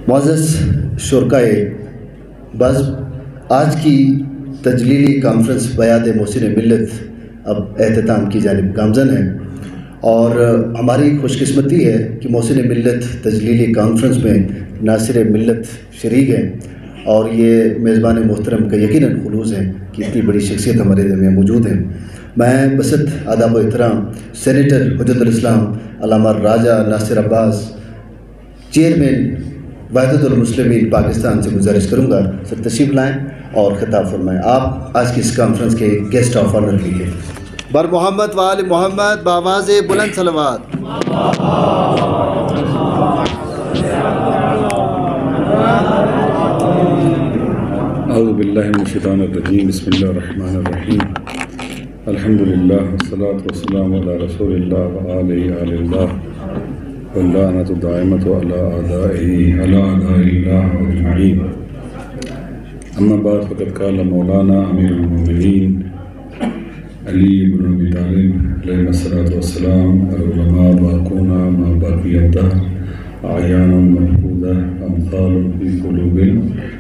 معزز شرکائے بعض آج کی تجلیلی کانفرنس بیات محسن ملت اب اختتام کی جانب گامزن ہے، اور ہماری خوش قسمتی ہے کہ محسن ملت تجلیلی کانفرنس میں ناصر ملت شریک ہیں، اور یہ میزبان محترم کا یقیناً خلوص ہے کہ اتنی بڑی شخصیت ہمارے میں موجود ہیں۔ میں بسط آداب و احترام سینیٹر حجت الاسلام علامہ راجہ ناصر عباس، چیئرمین وحدت المسلمین پاکستان سے گزارش کروں گا سر تشریف لائیں اور خطاب فرمائیں۔ آپ آج کی اس کانفرنس کے گیسٹ آف آنر لیجیے۔ بر محمد و آل محمد بآواز بلند صلوات۔ اعوذ باللہ من الشیطان الرجیم، بسم اللہ الرحمن الرحیم، الحمدللہ والصلاة والسلام علی رسول اللہ وآلہ آل اللہ واللعنۃ الدائمۃ علی اعدائہ اللہ اجمعین، اما بعد فقد قال مولانا امیر المومنین علی بن ابی طالب علیہ الصلاۃ والسلام العلماء باقون ما باقی الدہر اعیان مفقودہ امثال فی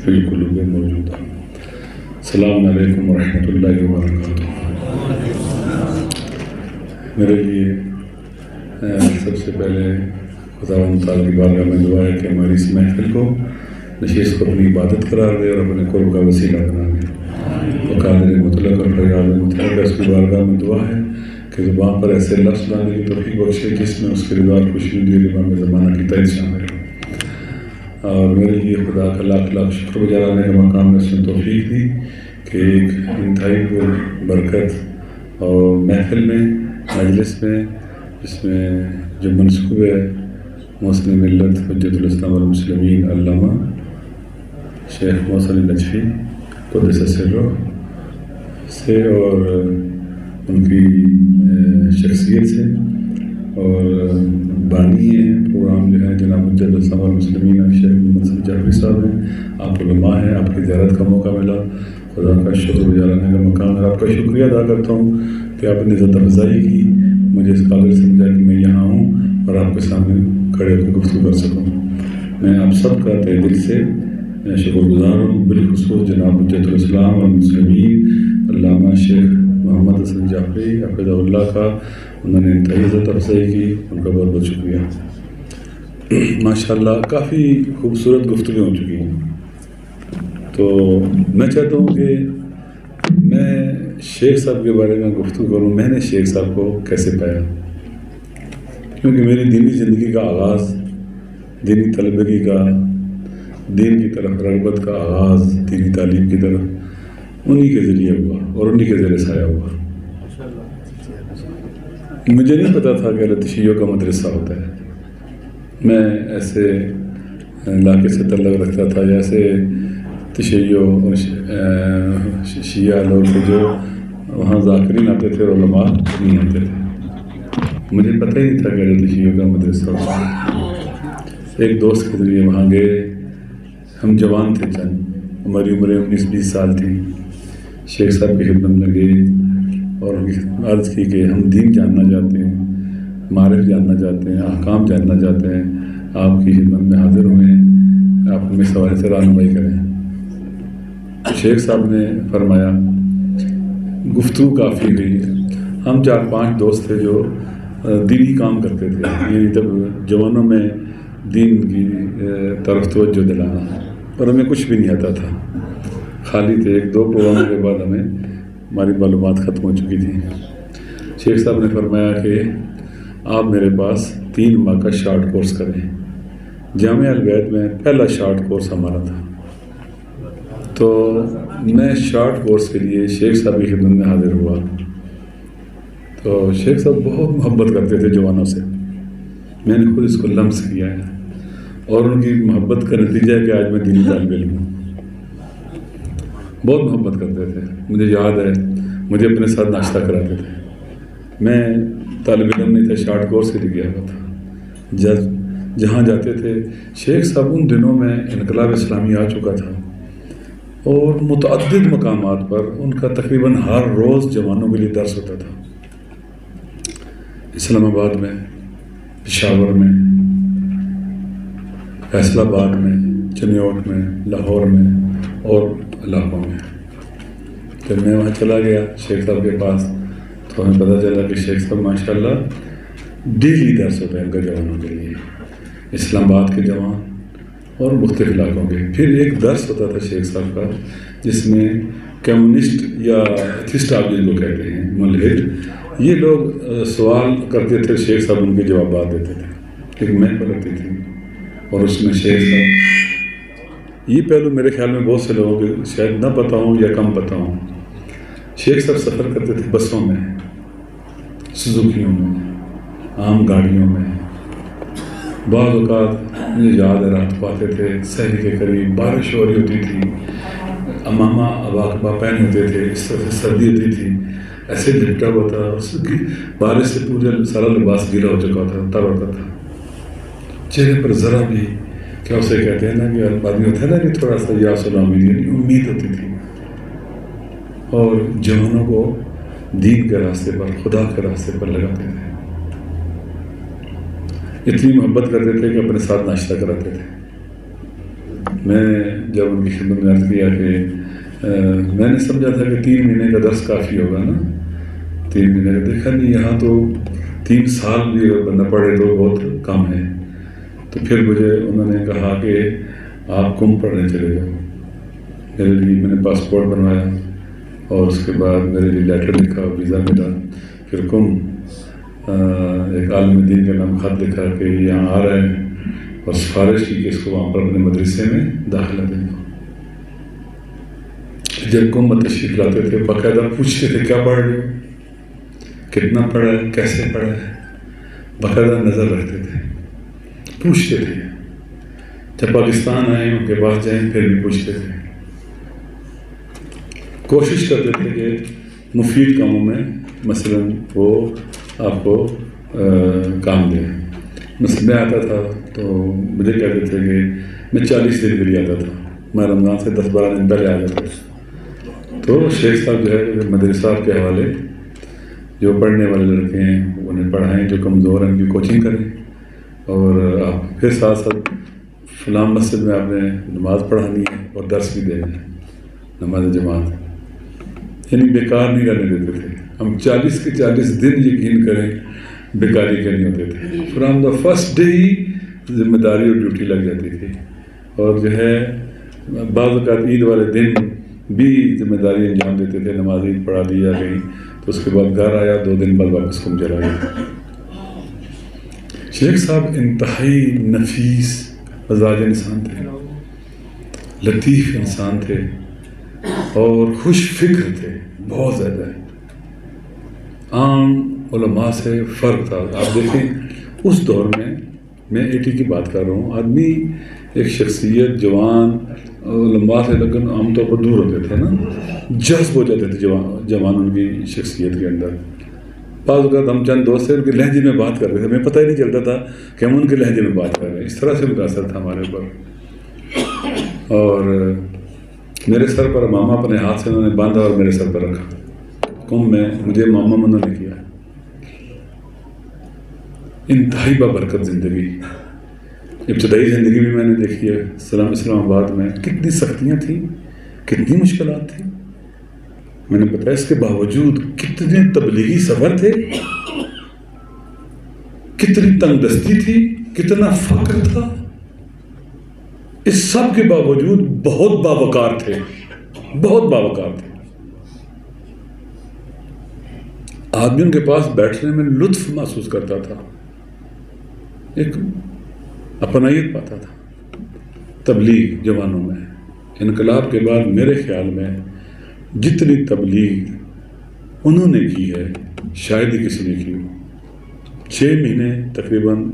القلوب موجودہ۔ السلام علیکم ورحمۃ اللہ وبرکاتہ۔ میرے لیے سب سے پہلے خداوند تعالیٰ کی بارگاہ میں دعا ہے کہ ہماری اس محفل کو نشست کو اپنی عبادت قرار دے اور اپنے قرب کا وسیلہ بنا دے۔ وہ قادر مطلق اور فریاد مطلق ہے، اس کی بارگاہ میں دعا ہے کہ زبان پر ایسے لفظ لانے کی توفیق بخشے جس میں اس کے رضا اور خوشی دی امام زمانہ کی تائید شامل ہے، اور میرے لیے خدا کا لاکھ لاکھ شکر گزار آنے کا مقام میں اس نے توفیق دی کہ ایک انتہائی برکت اور محفل میں مجلس میں جس میں جو منصوب ہے محسن ملت حجت الاسلام والمسلمین علامہ شیخ محسن نجفی قدس سرہ سے اور ان کی شخصیت سے، اور بانی ہے پروگرام جو ہے جناب حجت الاسلام والمسلمین شیخ محمد جعفری صاحب ہیں، آپ علماء ہیں، آپ کی زیارت کا موقع ملا، خدا کا شکر گزار آنے کا مقام ہے۔ آپ کا شکریہ ادا کرتا ہوں کہ آپ نے عزت افزائی کی، مجھے اس قابل سمجھا کہ میں یہاں ہوں اور آپ کے سامنے کھڑے ہو کے گفتگو کر سکوں۔ میں آپ سب کا تہ دل سے شکر گزار ہوں، بالخصوص جناب حجت الاسلام والمسلمین علامہ شیخ محمد حسن جعفری حفظہ اللہ کا، انہوں نے انتہائی عزت افزائی کی، ان کا بہت بہت شکریہ۔ ماشاءاللہ کافی خوبصورت گفتگو ہو چکی ہیں، تو میں چاہتا ہوں کہ میں شیخ صاحب کے بارے میں گفتگو کروں، میں نے شیخ صاحب کو کیسے پایا، کیونکہ میری دینی زندگی کا آغاز، دینی طلبگی کا، دین کی طرف رغبت کا آغاز، دینی تعلیم کی طرف انہی کے ذریعے ہوا اور انہی کے زیر سایہ ہوا۔ مجھے نہیں پتا تھا کہ تشیعوں کا مدرسہ ہوتا ہے، میں ایسے علاقے سے تعلق رکھتا تھا جیسے تشیعوں شیعہ لوگ جو وہاں ذاکرین آتے تھے اور علماء نہیں آتے تھے، مجھے پتہ ہی نہیں تھا کہ تشیعوں کا مدرسہ ہوتا ہے۔ ایک دوست کے ذریعے وہاں گئے، ہم جوان تھے، چند ہماری عمریں 19-20 سال تھی، شیخ صاحب کی خدمت میں گئے اور عرض کی کہ ہم دین جاننا چاہتے ہیں، معرف جاننا چاہتے ہیں، احکام جاننا چاہتے ہیں، آپ کی خدمت میں حاضر ہوئے، آپ ہمیں سوال سے رہنمائی کریں۔ شیخ صاحب نے فرمایا، گفتگو کافی ہوئی، ہم 4-5 دوست تھے جو دینی کام کرتے تھے، یعنی جب جوانوں میں دین کی طرف توجہ دلانا، اور ہمیں کچھ بھی نہیں آتا تھا، خالی تھے۔ 1-2 پروگراموں کے بعد ہماری معلومات ختم ہو چکی تھی۔ شیخ صاحب نے فرمایا کہ آپ میرے پاس 3 ماہ کا شارٹ کورس کریں۔ جامعہ البید میں پہلا شارٹ کورس ہمارا تھا، تو میں شارٹ کورس کے لیے شیخ صاحب کی خدمت میں حاضر ہوا، تو شیخ صاحب بہت محبت کرتے تھے جوانوں سے، میں نے خود اس کو لمس کیا ہے، اور ان کی محبت کا نتیجہ ہے کہ آج میں دینی طالب علم ہوں۔ بہت محبت کرتے تھے، مجھے یاد ہے مجھے اپنے ساتھ ناشتہ کراتے تھے، میں طالب علم نہیں تھا، شارٹ کورس کے لیے گیا ہوا تھا، جہاں جاتے تھے شیخ صاحب ان دنوں میں انقلاب اسلامی آ چکا تھا، اور متعدد مقامات پر ان کا تقریباً ہر روز جوانوں کے لیے درس ہوتا تھا، اسلام آباد میں، پشاور میں، فیصل آباد میں، چنیوٹ میں، لاہور میں اور علاقوں میں. جب میں وہاں چلا گیا شیخ صاحب کے پاس تو ہمیں پتہ چلا کہ شیخ صاحب ماشاء اللہ ڈیلی درس ہوتا ہے ان کا جوانوں کے لیے، اسلام آباد کے جوان اور مختلف علاقوں کے. پھر ایک درس ہوتا تھا شیخ صاحب کا جس میں کمیونسٹ یا ایتھسٹ آپ جن کو کہتے ہیں، ملحد، یہ لوگ سوال کرتے تھے، شیخ صاحب ان کے جوابات دیتے تھے. ایک محفل لگتی تھی اور اس میں شیخ صاحب، یہ پہلو میرے خیال میں بہت سے لوگوں کو شاید نہ پتہ ہوں یا کم پتہ ہوں، شیخ صاحب سفر کرتے تھے بسوں میں، سزوکیوں میں، عام گاڑیوں میں. بعض اوقات مجھے یاد ہے رات کو آتے تھے سحری کے قریب، بارش ہو رہی ہوتی تھی، امامہ ابا پہنے ہوتے تھے، اس طرح سے سردی ہوتی تھی، ایسے لپٹا ہوا تھا، بارش سے پورا سارا لباس گیلا ہو چکا تھا، تر ہوتا تھا. چہرے پر ذرا بھی کیا اسے کہتے ہیں نا کہ آدمی ہوتا ہے نا کہ تھوڑا سا یا سلام امید ہوتی تھی. اور جوانوں کو دین کے راستے پر، خدا کے راستے پر لگاتے تھے. اتنی محبت کرتے تھے کہ اپنے ساتھ ناشتہ کراتے تھے. میں جب ان کی خدمت میں عرض کیا کہ میں نے سمجھا تھا کہ 3 مہینے کا درس کافی ہوگا نا، 3 مہینے کا، دیکھا نہیں یہاں تو 3 سال بھی بندہ پڑھے تو بہت کم ہے. تو پھر مجھے انہوں نے کہا کہ آپ کم پڑھنے چلے جاؤ. میرے لیے میں نے پاسپورٹ بنوایا اور اس کے بعد میرے لیے لیٹر لکھا، ویزا ملا. پھر کم ایک عالم دین کا نام خط لکھا کہ یہاں آ رہے ہیں اور سفارش کی کہ اس کو وہاں پر اپنے مدرسے میں داخلہ دینا. جب کم تشریف لاتے تھے باقاعدہ پوچھتے تھے کیا پڑھ رہے ہو، کتنا پڑھا ہے، کیسے پڑھا ہے، باقاعدہ نظر رکھتے تھے، پوچھتے تھے. جب پاکستان آئے ان کے پاس جائیں پھر بھی پوچھتے تھے. کوشش کرتے تھے کہ مفید کاموں میں مثلاً وہ آپ کو کام دیں. مثلا میں آتا تھا تو مجھے کہتے تھے کہ میں 40 دن کے لیے آتا تھا، میں رمضان سے 10-12 دن پہلے آ جاتا تھا. تو شیخ صاحب جو ہے مدرسہ کے حوالے جو پڑھنے والے لڑکے ہیں انہیں پڑھائیں، جو کمزور ہیں ان کی کوچنگ کریں، اور آپ پھر ساتھ ساتھ فلاں مسجد میں آپ نے نماز پڑھانی ہے اور درس بھی دینا ہے، نماز جماعت. یعنی بیکار نہیں کرنے دیتے تھے. ہم 40 کے 40 دن یقین کریں بیکاری کرنی ہوتے تھے. فرام دا فرسٹ ڈے ہی ذمہ داری اور ڈیوٹی لگ جاتی تھی. اور جو ہے بعض اوقات عید والے دن بھی ذمہ داری انجام دیتے تھے. نماز عید پڑھا دی جا گئی تو اس کے بعد گھر آیا، 2 دن بعد واپس کم چلا گیا. شیخ صاحب انتہائی نفیس مزاج انسان تھے، لطیف انسان تھے اور خوش فکر تھے بہت زیادہ. عام علماء سے فرق تھا. آپ دیکھیں اس دور میں 80 کی بات کر رہا ہوں، آدمی ایک شخصیت جوان علماء سے لیکن عام طور پر دور ہوتے تھے نا، جذب ہو جاتے تھے جوان ان کی شخصیت کے اندر. بعض اوقات ہم چند دوست سے ان کے لہجے میں بات کر رہے تھے، ہمیں پتہ ہی نہیں چلتا تھا کہ ہم ان کے لہجے میں بات کر رہے ہیں. اس طرح سے متاثر تھا ہمارے اوپر. اور میرے سر پر ماما اپنے ہاتھ سے انہوں نے باندھا اور میرے سر پر رکھا. کم میں مجھے ماما منع نہیں کیا. انتہائی بابرکت زندگی. ابتدائی زندگی بھی میں نے دیکھی ہے اسلام آباد میں، کتنی سختیاں تھیں، کتنی مشکلات تھیں. میں نے بتایا اس کے باوجود کتنے تبلیغی سفر تھے، کتنی تنگ دستی تھی، کتنا فقر تھا. اس سب کے باوجود بہت باوقار تھے، بہت باوقار تھے. آدمی ان کے پاس بیٹھنے میں لطف محسوس کرتا تھا، ایک اپنائیت پاتا تھا. تبلیغ جوانوں میں انقلاب کے بعد میرے خیال میں جتنی تبلیغ انہوں نے کی ہے شاید ہی کسی نے کی ہو. 6 مہینے تقریباً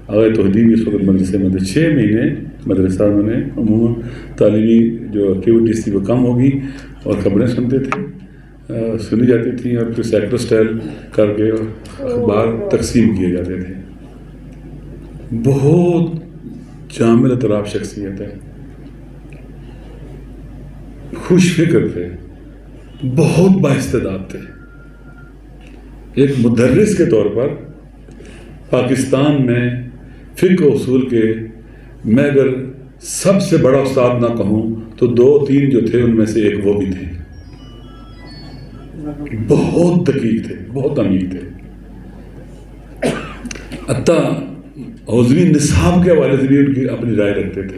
آغا توحیدی بھی اس وقت مدرسے میں تھے. 6 مہینے مدرسہ انہوں نے عموماً تعلیمی جو ایکٹیویٹیز تھی وہ کم ہوگی اور خبریں سنتے تھے، سنی جاتی تھیں اور پھر سیکٹر سٹائل کر کے اخبار تقسیم کیے جاتے تھے. بہت جامع اطراف شخصیت ہے، خوش فکر تھے، بہت بااستعداد تھے. ایک مدرس کے طور پر پاکستان میں فقہ و اصول کے میں اگر سب سے بڑا استاد نہ کہوں تو 2-3 جو تھے ان میں سے ایک وہ بھی تھے. بہت دقیق تھے, بہت عمیق تھے. حتیٰ حوزوی نصاب کے حوالے سے بھی ان کی اپنی رائے رکھتے تھے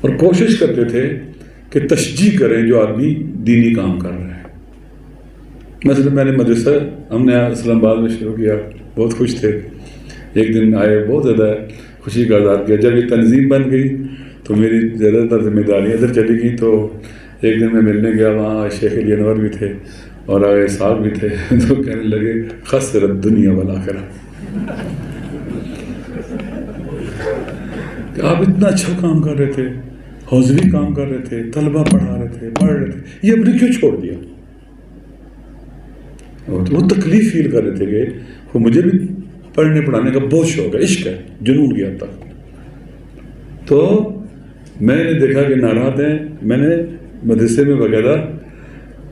اور کوشش کرتے تھے کہ تشجیع کریں جو آدمی دینی کام کر رہا ہے. مثلا میں نے مدرسہ ہم نے اسلام آباد میں شروع کیا, بہت خوش تھے. ایک دن آئے, بہت زیادہ خوشی کا اظہار کیا. جب یہ تنظیم بن گئی تو میری زیادہ تر ذمہ داریاں ادھر چلی گئیں. تو ایک دن میں ملنے گیا, وہاں شیخ علی انور بھی تھے اور آگے صاحب بھی تھے. تو کہنے لگے خسرت دنیا والآخرہ, کہ آپ اتنا اچھا کام کر رہے تھے, حوزوی کام کر رہے تھے, طلبہ پڑھا رہے تھے, پڑھ رہے تھے, یہ اپنے کیوں چھوڑ دیا؟ وہ تکلیف فیل کر رہے تھے کہ وہ مجھے بھی پڑھنے پڑھانے کا بہت شوق ہے, عشق ہے, جنون گیا تک. تو میں نے دیکھا کہ ناراض ہیں, میں نے مدرسے میں وغیرہ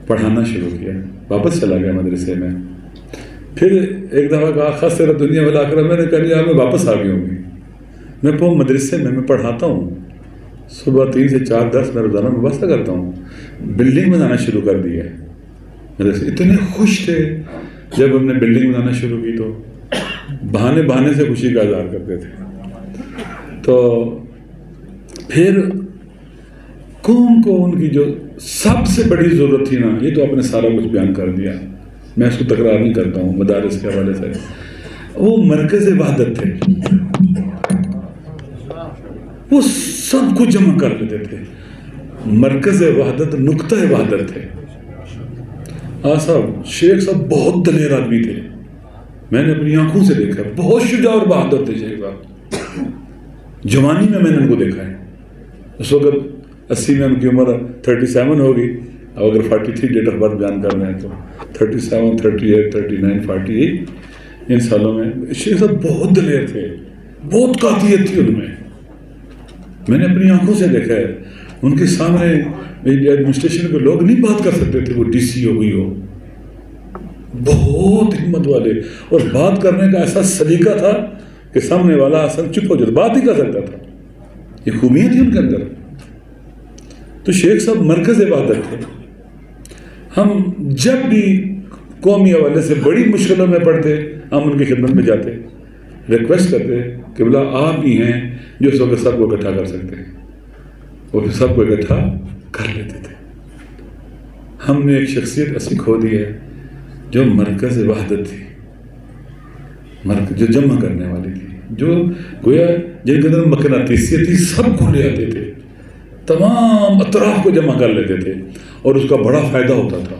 پڑھانا شروع کیا, واپس چلا گیا مدرسے میں. پھر ایک دفعہ کہا خسرت دنیا والآخرہ, میں نے کہا لیا میں واپس آ گیا ہوں گی. میں مدرسے میں پڑھاتا ہوں, صبح 3 سے 4 10 میں روزانہ مباحثہ کرتا ہوں. بلڈنگ بنانا شروع کر دی ہے مدرسے. اتنے خوش تھے جب ہم نے بلڈنگ بنانا شروع کی, تو بہانے سے خوشی کا اظہار کرتے تھے. تو پھر قوم کو ان کی جو سب سے بڑی ضرورت تھی نا, یہ تو آپ نے سارا کچھ بیان کر دیا, میں اس کو تکرار نہیں کرتا ہوں مدارس کے حوالے سے. وہ مرکز وحدت تھے, وہ سب کو جمع کر لیتے تھے. مرکز وحدت, نقطہ وحدت تھے. صاحب شیخ صاحب بہت دلیر آدمی تھے, میں نے اپنی آنکھوں سے دیکھا, بہت شجاع اور بہادر تھے شیخ صاحب. جوانی میں نے ان کو دیکھا ہے. اس وقت 80 میں ان کی عمر 37 ہوگی. اب اگر 43 ڈیٹ آف برتھ بیان کر رہے ہیں تو 37, 38, 39, 48 ان سالوں میں شیخ صاحب بہت دلیر تھے, بہت قاطعیت تھی ان میں. میں نے اپنی آنکھوں سے دیکھا ہے. ان کے سامنے ایڈمنسٹریشن کے لوگ نہیں بات کر سکتے تھے, وہ ڈی سی ہو گئی ہو. بہت ہمت والے, اور بات کرنے کا ایسا سلیقہ تھا کہ سامنے والا اصل چپ ہو جاتا, بات ہی کر سکتا تھا. یہ خوبیاں تھیں ان کے اندر. تو شیخ صاحب مرکز عبادت تھے. ہم جب بھی قومی حوالے سے بڑی مشکلوں میں پڑتے, ہم ان کی خدمت میں جاتے, ریکویسٹ کرتے کہ بلا آپ ہی ہیں جو اس وقت سب کو اکٹھا کر سکتے ہیں. وہ پھر سب کو اکٹھا کر لیتے تھے. ہم نے ایک شخصیت ایسی کھو دی ہے جو مرکز وحدت تھی, جو جمع کرنے والی تھی, جو گویا جن کے اندر مقناطیسیت تھی, سب کو لے آتے تھے, تمام اطراف کو جمع کر لیتے تھے, اور اس کا بڑا فائدہ ہوتا تھا.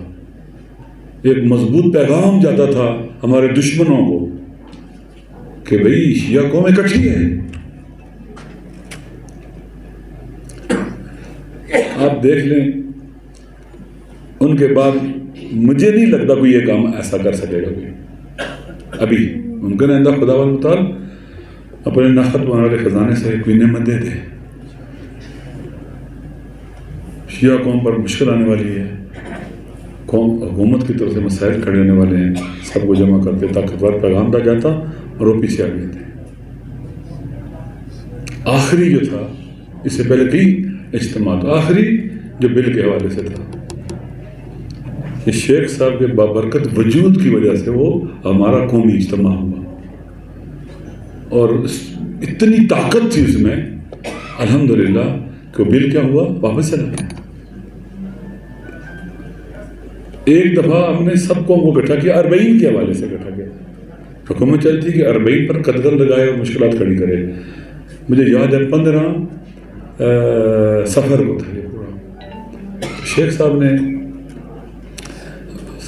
ایک مضبوط پیغام جاتا تھا ہمارے دشمنوں کو کہ بھئی شیعہ قوم اکٹھی ہے. آپ دیکھ لیں, ان کے بعد مجھے نہیں لگتا کوئی یہ کام ایسا کر سکے گا کوئی. ابھی ممکن ہے خدا والمتعال اپنے نخت بنانے والے خزانے سے کوئی نعمت دے دے. شیعہ قوم پر مشکل آنے والی ہے, قوم حکومت کی طرف سے مسائل کھڑے ہونے والے ہیں, سب کو جمع کرتے, طاقتور پیغام رہ جاتا اور وہ پیچھے آ گئے تھے. آخری جو تھا, اس سے پہلے کئی اجتماع, آخری جو بل کے حوالے سے تھا, کہ شیخ صاحب کے بابرکت وجود کی وجہ سے وہ ہمارا قومی اجتماع ہوا, اور اتنی طاقت تھی اس میں الحمدللہ کہ بل کیا ہوا, واپس چلا گیا. ایک دفعہ ہم نے سب قوم کو اکٹھا کیا, 40 کے حوالے سے اکٹھا کیا. حکومت چلتی کہ 40 پر قدغن لگائے اور مشکلات کھڑی کرے. مجھے یاد ہے 15 سفر کو تھا یہ پورا. شیخ صاحب نے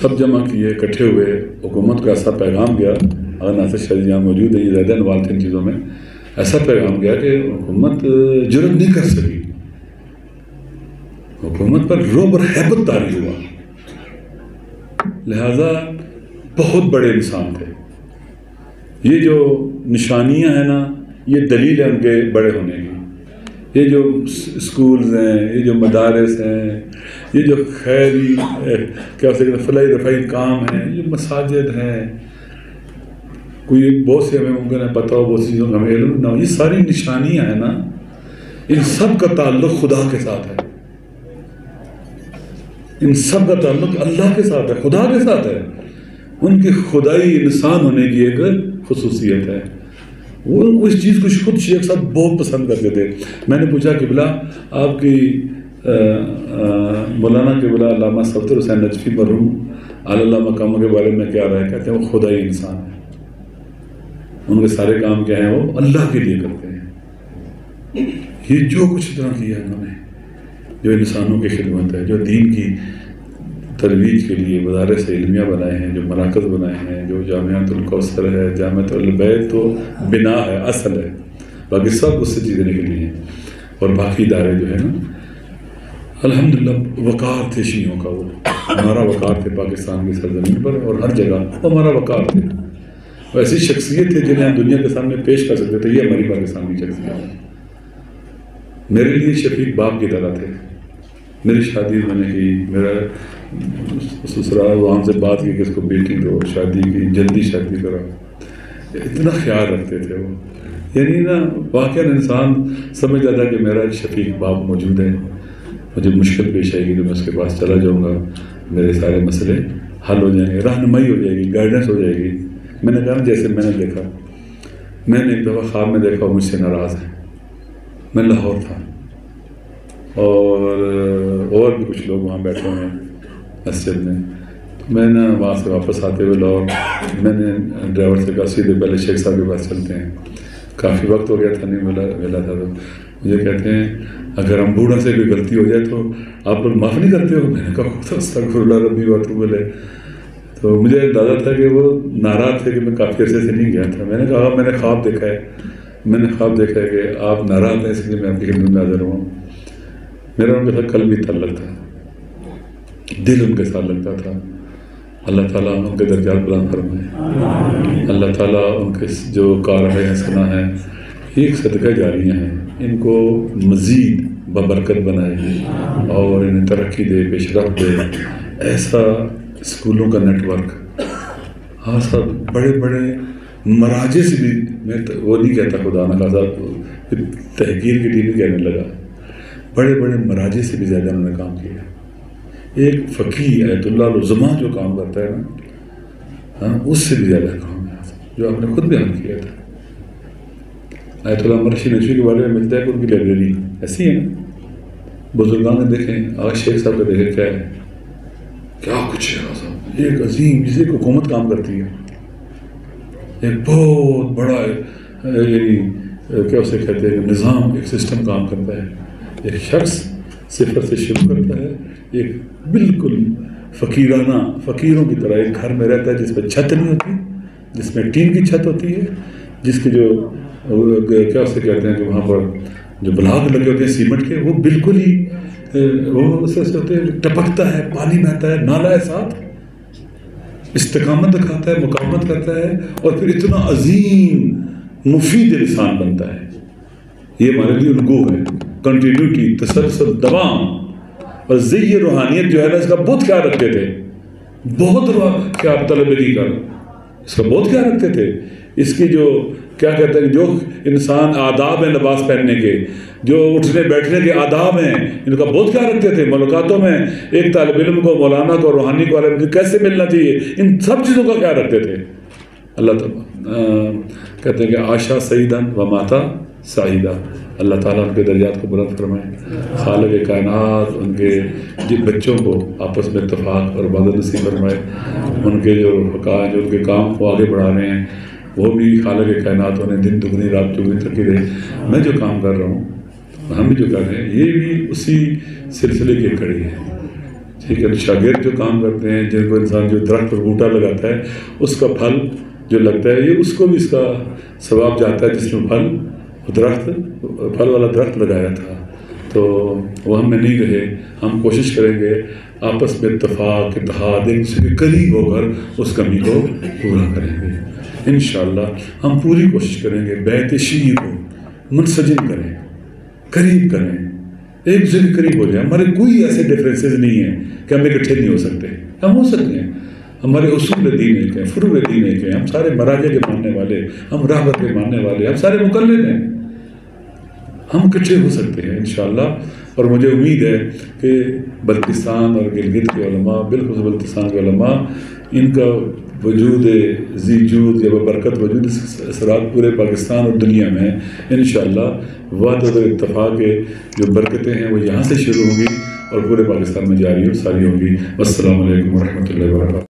سب جمع کیے, اکٹھے ہوئے, حکومت کو ایسا پیغام گیا, اگر ناصر شاہ جی یہاں موجود ہیں, یہ زیادہ انوالو تھے ان چیزوں میں, ایسا پیغام گیا کہ حکومت جرت نہیں کر سکی. حکومت پر رعب اور ہیبت طاری ہوا. لہذا بہت بڑے انسان تھے. یہ جو نشانیاں ہیں نا, یہ دلیل ہے ان کے بڑے ہونے کی. یہ جو اسکولز ہیں, یہ جو مدارس ہیں, یہ جو خیری کیا فلاحی رفائی کام ہیں, یہ مساجد ہیں, کوئی بہت سے ہمیں ممکن ہے پتہ ہو, بہت سی چیزوں کا ہمیں علم نہ ہو, یہ ساری نشانیاں ہیں نا ان سب کا تعلق خدا کے ساتھ ہے، ان سب کا تعلق اللہ کے ساتھ ہے، خدا کے ساتھ ہے. ان کی خدائی انسان ہونے کی ایک خصوصیت ہے. وہ اس چیز کو خود شیخ صاحب بہت پسند کرتے تھے. میں نے پوچھا قبلہ آپ کی مولانا قبلہ علامہ صفدر حسین نجفی مرحوم اعلی اللہ مقاموں کے بارے میں کیا رائے؟ کہتے ہیں وہ خدائی انسان ہے. ان کے سارے کام کیا ہیں؟ وہ اللہ کے لیے کرتے ہیں. یہ جو کچھ اتنا کیا انہوں نے، جو انسانوں کی خدمت ہے، جو دین کی ترویج کے لیے مدارس علمیہ بنائے ہیں، جو مراکز بنائے ہیں، جو جامعۃ الکوثر ہے، جامعۃ البیت تو بنا ہے، اصل ہے، باقی سب اس سے چیزیں نکلی ہیں. اور باقی ادارے جو ہے نا، الحمدللہ وقار تھے شیعوں کا. وہ ہمارا وقار تھے پاکستان کی سرزمین پر، اور ہر جگہ وہ ہمارا وقار تھے. وہ ایسی شخصیت تھے جنہیں ہم دنیا کے سامنے پیش کر سکتے تھے. یہ ہماری پاکستان کی شخصیت ہے. میرے لیے شفیق باپ کی طرح تھے. میری شادی میں نے کی، میرا سسرال وہاں سے بات کی کہ اس کو بیٹی دو، شادی کی، جلدی شادی کرا. اتنا خیال رکھتے تھے وہ. یعنی نا واقعاً انسان سمجھ جاتا کہ میرا ایک شفیق باپ موجود ہے. مجھے مشکل پیش آئے گی تو میں اس کے پاس چلا جاؤں گا، میرے سارے مسئلے حل ہو جائیں گے، رہنمائی ہو جائے گی، گائیڈنس ہو جائے گی. میں نے کہا جیسے میں نے دیکھا، میں نے ایک دفعہ خواب میں دیکھا مجھ سے ناراض ہے. میں لاہور تھا اور بھی کچھ لوگ وہاں بیٹھے ہوئے ہیں مسجد میں. تو میں نے وہاں سے واپس آتے ہوئے لاہور، میں نے ڈرائیور سے کہا سیدھے پہلے شیخ صاحب کے پاس چلتے ہیں. کافی وقت ہو گیا تھا، نہیں ملا تھا. تو مجھے کہتے ہیں اگر ہم بوڑھا سے کوئی غلطی ہو جائے تو آپ لوگ معاف نہیں کرتے ہو؟ میں نے کہا استغفر اللہ ربی واتوب الیہ. تو مجھے اندازہ تھا کہ وہ ناراض تھے کہ میں کافی عرصے سے نہیں گیا تھا. میں نے کہا میں نے خواب دیکھا ہے، میں نے خواب دیکھا ہے کہ آپ ناراض ہیں، اس لیے میں آپ کی خدمت میں حاضر ہوں. میرا ان کے ساتھ قلبی تعلق تھا، دل ان کے ساتھ لگتا تھا. اللہ تعالیٰ ان کے درجات بلند فرمائے. اللہ تعالیٰ ان کے جو کارۂ حسنہ ہیں، ایک صدقہ جاریہ ہیں، ان کو مزید ببرکت بنائے اور انہیں ترقی دے، پیش رفت دے. ایسا اسکولوں کا نیٹ ورک، ہاں سب بڑے بڑے مراجع سے بھی، میں وہ نہیں کہتا خدا نہ خاصا تحقیر کی ٹی کہنے لگا، بڑے بڑے مراجع سے بھی زیادہ انہوں نے کام کیا. ایک فقیہ ایت اللہ العظمہ جو کام کرتا ہے نا، ہاں اس سے بھی زیادہ کام ہے، جو آپ نے خود بیان کیا تھا. ایت اللہ مرشی نشوی کے بارے میں ملتا ہے کہ ان کی لائبریری ایسی ہے نا. بزرگان نے دیکھیں، آج شیخ صاحب کا دیکھیں کیا ہے، کیا کچھ ہے صاحب. ایک عظیم جسے حکومت کام کرتی ہے، ایک بہت بڑا کیا اسے کہتے ہیں نظام، ایک سسٹم کام کرتا ہے. ایک شخص صفر سے شروع کرتا ہے، ایک بالکل فقیرانہ، فقیروں کی طرح ایک گھر میں رہتا ہے جس پہ چھت نہیں ہوتی، جس میں ٹین کی چھت ہوتی ہے، جس کے جو کیا اسے کہتے ہیں کہ وہاں پر جو بلاک لگے ہوتے ہیں سیمنٹ کے، وہ بالکل ہی وہ سے ہوتے ہیں، ٹپکتا ہے، پانی بہتا ہے، نالا ہے ساتھ، استقامت دکھاتا ہے، مقاومت کرتا ہے، اور پھر اتنا عظیم مفید انسان بنتا ہے. یہ ہمارے لیے الگو ہے، کنٹینیوٹی، تسلسل، دوام. اور ذی روحانیت جو ہے نا، اس کا بہت خیال رکھتے تھے، بہت خیال طلب علم کا اس کا بہت خیال رکھتے تھے. اس کی جو کیا کہتے ہیں، جو انسان آداب ہیں لباس پہننے کے، جو اٹھنے بیٹھنے کے آداب ہیں، ان کا بہت خیال رکھتے تھے. ملاقاتوں میں ایک طالب علم کو، مولانا کو، روحانی کو عالم کو کیسے ملنا چاہیے، ان سب چیزوں کا خیال رکھتے تھے. اللہ تعالیٰ کہتے ہیں کہ عاشا سعیداً و ماتا سعیدہ. اللہ تعالیٰ ان کے درجات کو بلند فرمائے. خالق کائنات ان کے جن بچوں کو آپس میں اتفاق اور عبادت نصیب فرمائے. ان کے جو جو ان کے کام کو آگے بڑھا رہے ہیں، وہ بھی خالق کائنات انہیں دن دگنی رات چوگنی ترقی دے. میں جو کام کر رہا ہوں، ہم بھی جو کر رہے ہیں، یہ بھی اسی سلسلے کی کڑی ہے. ٹھیک ہے، شاگرد جو کام کرتے ہیں، جن کو انسان جو درخت پر بوٹا لگاتا ہے، اس کا پھل جو لگتا ہے، یہ اس کو بھی اس کا ثواب جاتا ہے جس میں پھل والا درخت لگایا تھا. تو وہ ہم میں نہیں رہے. ہم کوشش کریں گے آپس میں اتفاق، اتحاد، ایک دوسرے کے قریب ہو کر اس کمی کو پورا کریں گے. انشاءاللہ ہم پوری کوشش کریں گے بیت شیعی کو منسجم کریں، قریب کریں، ایک دوسرے کے قریب ہو جائیں. ہمارے کوئی ایسے ڈفرینسز نہیں ہیں کہ ہم اکٹھے نہیں ہو سکتے. ہم ہو سکتے ہیں. ہمارے اصول دین ایک ہیں، فروع دین ایک ہیں. ہم سارے مراجع کے ماننے والے، ہم راہبر کے ماننے والے، ہم سارے مقلد ہیں. ہم کٹھے ہو سکتے ہیں انشاءاللہ. اور مجھے امید ہے کہ بلتستان اور گلگت کے علماء، بالخصوص بلتستان کے علماء، ان کا وجود ذی جود یا برکت وجود اثرات پورے پاکستان اور دنیا میں انشاءاللہ وحدت اور اتفاق کے جو برکتیں ہیں وہ یہاں سے شروع ہوں گی اور پورے پاکستان میں جاری اور ساری ہوں گی. السلام علیکم ورحمۃ اللہ وبرکاتہ.